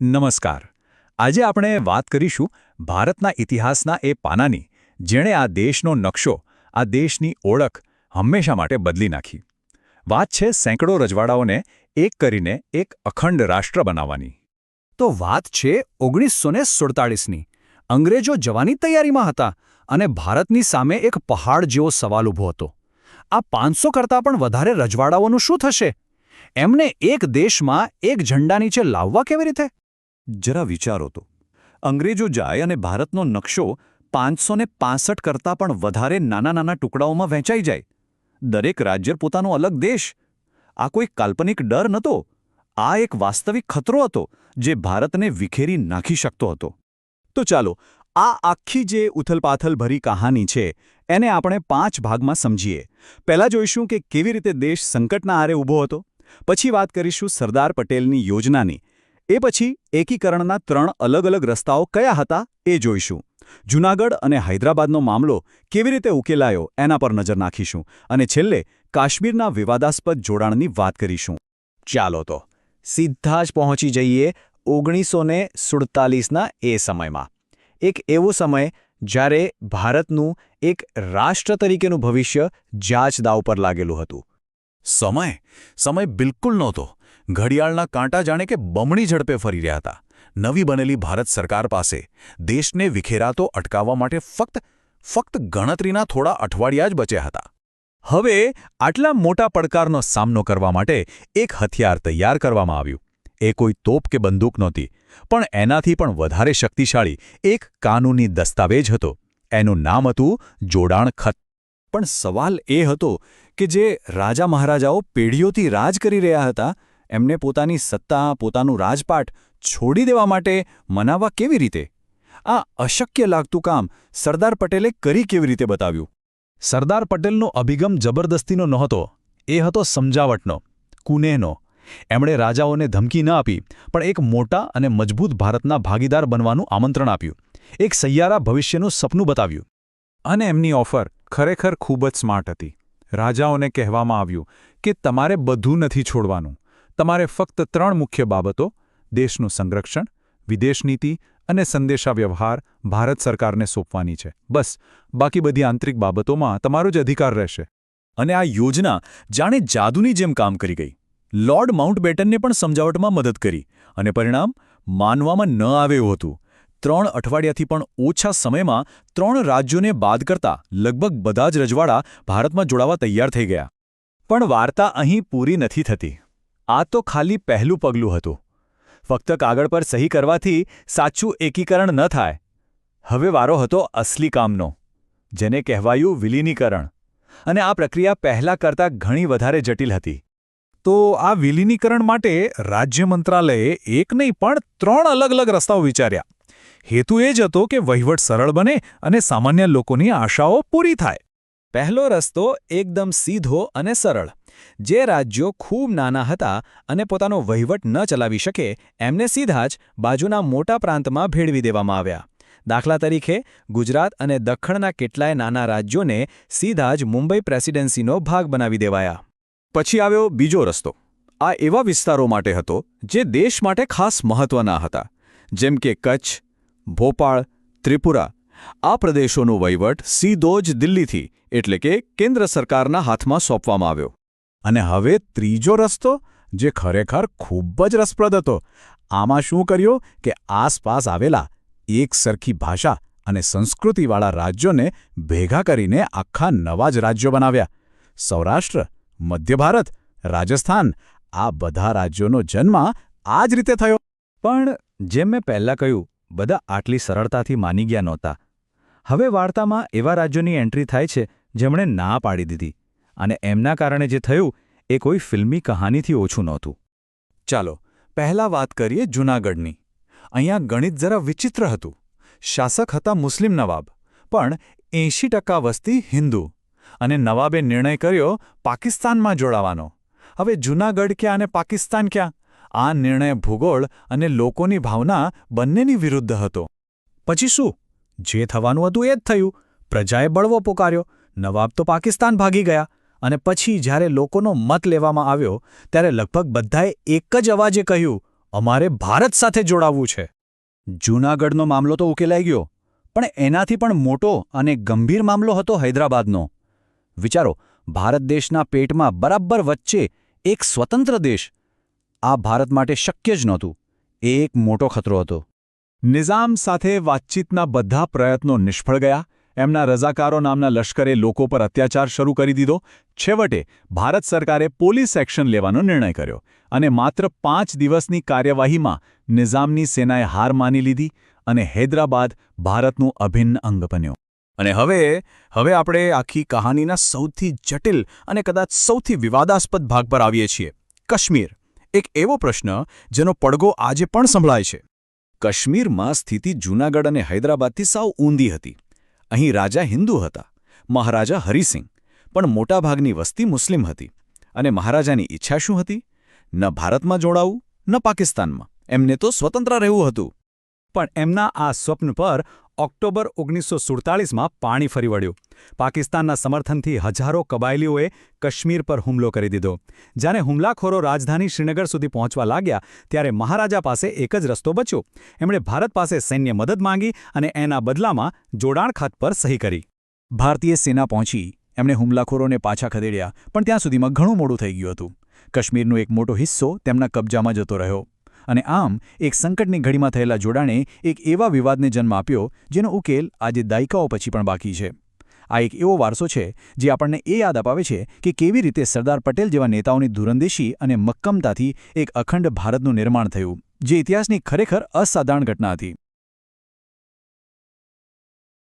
નમસ્કાર. આજે આપણે વાત કરીશું ભારતના ઇતિહાસના એ પાનાની જેણે આ દેશનો નકશો, આ દેશની ઓળખ હંમેશા માટે બદલી નાખી. વાત છે સેંકડો રજવાડાઓને એક કરીને એક અખંડ રાષ્ટ્ર બનાવવાની. તો વાત છે 1947ની. અંગ્રેજો જવાની તૈયારીમાં હતા અને ભારતની સામે એક પહાડ જેવો સવાલ ઊભો હતો. આ 500 કરતાં પણ વધારે રજવાડાઓનું શું થશે? એમને એક દેશમાં એક ઝંડા નીચે લાવવા કેવી રીતે? જરા વિચારો તો. અંગ્રેજો જાય અને ભારતનો નકશો 565 કરતાં પણ વધારે નાના નાના ટુકડાઓમાં વહેંચાઈ જાય. દરેક રાજ્ય પોતાનો અલગ દેશ. આ કોઈ કાલ્પનિક ડર નહોતો. આ એક વાસ્તવિક ખતરો હતો જે ભારતને વિખેરી નાખી શકતો હતો. તો ચાલો આ આખી જે ઉથલપાથલ ભરી કહાની છે એને આપણે 5 ભાગમાં સમજીએ. પહેલાં જોઈશું કે કેવી રીતે દેશ સંકટના આરે ઊભો હતો. પછી વાત કરીશું સરદાર પટેલની યોજનાની. એ પછી એકીકરણના 3 અલગ અલગ રસ્તાઓ કયા હતા એ જોઈશું. જૂનાગઢ અને હૈદરાબાદનો મામલો કેવી રીતે ઉકેલાયો એના પર નજર નાખીશું. અને છેલ્લે કાશ્મીરના વિવાદાસ્પદ જોડાણની વાત કરીશું. ચાલો તો સીધા જ પહોંચી જઈએ 1947ના એ સમયમાં. એક એવો સમય જ્યારે ભારતનું એક રાષ્ટ્ર તરીકેનું ભવિષ્ય જાચ-દાવ પર લાગેલું હતું. સમય બિલકુલ નહોતો. ઘડિયાળના કાંટા જાણે કે બમણી ઝડપે ફરી રહ્યા હતા. નવી બનેલી ભારત સરકાર પાસે દેશને વિખેરાતો અટકાવવા માટે ફક્ત ગણતરીના થોડા અઠવાડિયા જ બચ્યા હતા. હવે આટલા મોટા પડકારનો સામનો કરવા માટે એક હથિયાર તૈયાર કરવામાં આવ્યું. એ કોઈ તોપ કે બંદૂક નહોતી, પણ એનાથી પણ વધારે શક્તિશાળી એક કાનૂની દસ્તાવેજ હતો. એનું નામ હતું જોડાણ ખત. પણ સવાલ એ હતો કે જે રાજા મહારાજાઓ પેઢીઓથી રાજ કરી રહ્યા હતા, એમને પોતાની સત્તા, પોતાનું રાજપાટ છોડી દેવા માટે મનાવવા કેવી રીતે? આ અશક્ય લાગતું કામ સરદાર પટેલે કરી કેવી રીતે બતાવ્યું? સરદાર પટેલનો અભિગમ જબરદસ્તીનો નહોતો. એ હતો સમજાવટનો, કુનેહનો. એમણે રાજાઓને ધમકી ન આપી, પણ એક મોટા અને મજબૂત ભારતના ભાગીદાર બનવાનું આમંત્રણ આપ્યું. એક સહિયારા ભવિષ્યનું સપનું બતાવ્યું. અને એમની ઓફર ખરેખર ખૂબ જ સ્માર્ટ હતી. રાજાઓને કહેવામાં આવ્યું કે તમારે બધું નથી છોડવાનું. તમારે ફક્ત 3 મુખ્ય બાબતો, દેશનું સંરક્ષણ, વિદેશ નીતિ અને સંદેશાવ્યવહાર ભારત સરકારને સોંપવાની છે. બસ, બાકી બધી આંતરિક બાબતોમાં તમારો જ અધિકાર રહેશે. અને આ યોજના જાણે જાદુની જેમ કામ કરી ગઈ. લોર્ડ માઉન્ટબેટનને પણ સમજાવટમાં મદદ કરી, અને પરિણામ માનવામાં ન આવે એવું હતું. 3 અઠવાડિયાથી પણ ઓછા સમયમાં 3 રાજ્યોને બાદ કરતા લગભગ બધા જ રજવાડા ભારતમાં જોડાવા તૈયાર થઈ ગયા. પણ વાર્તા અહીં પૂરી નથી થતી. આ તો ખાલી પહેલું પગલું હતું. ફક્ત કાગળ પર સહી કરવાથી સાચું એકીકરણ ન થાય. હવે વારો હતો અસલી કામનો, જેને કહેવાયું વિલીનીકરણ. અને આ પ્રક્રિયા પહેલાં કરતાં ઘણી વધારે જટિલ હતી. તો આ વિલીનીકરણ માટે રાજ્ય મંત્રાલયે એક નહીં પણ 3 અલગ અલગ રસ્તાઓ વિચાર્યા. હેતુ એ જ હતો કે વહીવટ સરળ બને અને સામાન્ય લોકોની આશાઓ પૂરી થાય. પહેલો રસ્તો એકદમ સીધો અને સરળ. જે રાજ્યો ખૂબ નાના હતા અને પોતાનો વહીવટ ન ચલાવી શકે, એમને સીધા જ બાજુના મોટા પ્રાંતમાં ભેળવી દેવામાં આવ્યા. દાખલા તરીકે ગુજરાત અને દખ્ખણના કેટલાય નાના રાજ્યોને સીધા જ મુંબઈ પ્રેસિડેન્સીનો ભાગ બનાવી દેવાયા. પછી આવ્યો બીજો રસ્તો. આ એવા વિસ્તારો માટે હતો જે દેશ માટે ખાસ મહત્વના હતા, જેમ કે કચ્છ, ભોપાળ, ત્રિપુરા. આ પ્રદેશોનો વહીવટ સીધો જ દિલ્હીથી એટલે કે કેન્દ્ર સરકારના હાથમાં સોંપવામાં આવ્યો. અને હવે ત્રીજો રસ્તો, જે ખરેખર ખૂબ જ રસપ્રદ હતો. આમાં શું કર્યું કે આસપાસ આવેલા એક સરખી ભાષા અને સંસ્કૃતિવાળા રાજ્યોને ભેગા કરીને આખા નવા જ રાજ્યો બનાવ્યા. સૌરાષ્ટ્ર, મધ્ય ભારત, રાજસ્થાન, આ બધા રાજ્યોનો જન્મ આ જ રીતે થયો. પણ જેમ મેં પહેલાં કહ્યું, બધા આટલી સરળતાથી માની ગયા નહોતા. હવે વાર્તામાં એવા રાજ્યોની એન્ટ્રી થાય છે જેમણે ના પાડી દીધી, અને એમના કારણે જે થયું એ કોઈ ફિલ્મી કહાનીથી ઓછું નહોતું. ચાલો પહેલાં વાત કરીએ જૂનાગઢની. અહીંયા ગણિત જરા વિચિત્ર હતું. શાસક હતા મુસ્લિમ નવાબ, પણ 80% વસ્તી હિન્દુ. અને નવાબે નિર્ણય કર્યો પાકિસ્તાનમાં જોડાવાનો. હવે જૂનાગઢ ક્યાં અને પાકિસ્તાન ક્યાં? આ નિર્ણય ભૂગોળ અને લોકોની ભાવના બંનેની વિરુદ્ધ હતો. પછી શું? જે થવાનું હતું એ જ થયું. પ્રજાએ બળવો પોકાર્યો. નવાબ તો પાકિસ્તાન ભાગી ગયા. અને પછી જ્યારે લોકોનો મત લેવામાં આવ્યો ત્યારે લગભગ બધાએ એક જ અવાજે કહ્યું, અમારે ભારત સાથે જોડાવવું છે. જૂનાગઢનો મામલો તો ઉકેલાઈ ગયો, પણ એનાથી પણ મોટો અને ગંભીર મામલો હતો હૈદરાબાદનો. વિચારો, ભારત દેશના પેટમાં બરાબર વચ્ચે એક સ્વતંત્ર દેશ. આ ભારત માટે શક્ય જ નહોતું. એ એક મોટો ખતરો હતો. નિઝામ સાથે વાતચીતના બધા પ્રયત્નો નિષ્ફળ ગયા. એમના રઝાકારો નામના લશ્કરે લોકો પર અત્યાચાર શરૂ કરી દીધો. છેવટે ભારત સરકારે પોલીસ એક્શન લેવાનો નિર્ણય કર્યો અને માત્ર 5 દિવસની કાર્યવાહીમાં નિઝામની સેનાએ હાર માની લીધી અને હૈદરાબાદ ભારતનું અભિન્ન અંગ બન્યો. અને હવે આપણે આખી કહાનીના સૌથી જટિલ અને કદાચ સૌથી વિવાદાસ્પદ ભાગ પર આવીએ છીએ. કાશ્મીર, એક એવો પ્રશ્ન જેનો પડઘો આજે પણ સંભળાય છે. કાશ્મીરમાં સ્થિતિ જૂનાગઢ અને હૈદરાબાદથી સાવ ઊંધી હતી. અહીં રાજા હિન્દુ હતા, મહારાજા હરિસિંહ, પણ મોટાભાગની વસ્તી મુસ્લિમ હતી. અને મહારાજાની ઈચ્છા શું હતી? ન ભારતમાં જોડાવું, ન પાકિસ્તાનમાં. એમને તો સ્વતંત્ર રહેવું હતું. પણ એમના આ સ્વપ્ન પર ઓક્ટોબર 1947માં પાણી ફરી વળ્યું. પાકિસ્તાનના સમર્થનથી હજારો કબાયલીઓએ કાશ્મીર પર હુમલો કરી દીધો. જ્યારે હુમલાખોરો રાજધાની શ્રીનગર સુધી પહોંચવા લાગ્યા ત્યારે મહારાજા પાસે એક જ રસ્તો બચ્યો. એમણે ભારત પાસે સૈન્ય મદદ માંગી અને એના બદલામાં જોડાણ ખાત પર સહી કરી. ભારતીય સેના પહોંચી. એમણે હુમલાખોરોને પાછા ખદેડ્યા, પણ ત્યાં સુધીમાં ઘણું મોડું થઈ ગયું હતું. કાશ્મીરનો એક મોટો હિસ્સો તેમના કબજામાં જતો રહ્યો. અને આમ એક સંકટની ઘડીમાં થયેલા જોડાણે એક એવા વિવાદને જન્મ આપ્યો જેનો ઉકેલ આજે દાયકાઓ પછી પણ બાકી છે. આ એક એવો વારસો છે જે આપણને એ યાદ અપાવે છે કે કેવી રીતે સરદાર પટેલ જેવા નેતાઓની દૂરંદેશી અને મક્કમતાથી એક અખંડ ભારતનું નિર્માણ થયું, જે ઇતિહાસની ખરેખર અસાધારણ ઘટના હતી.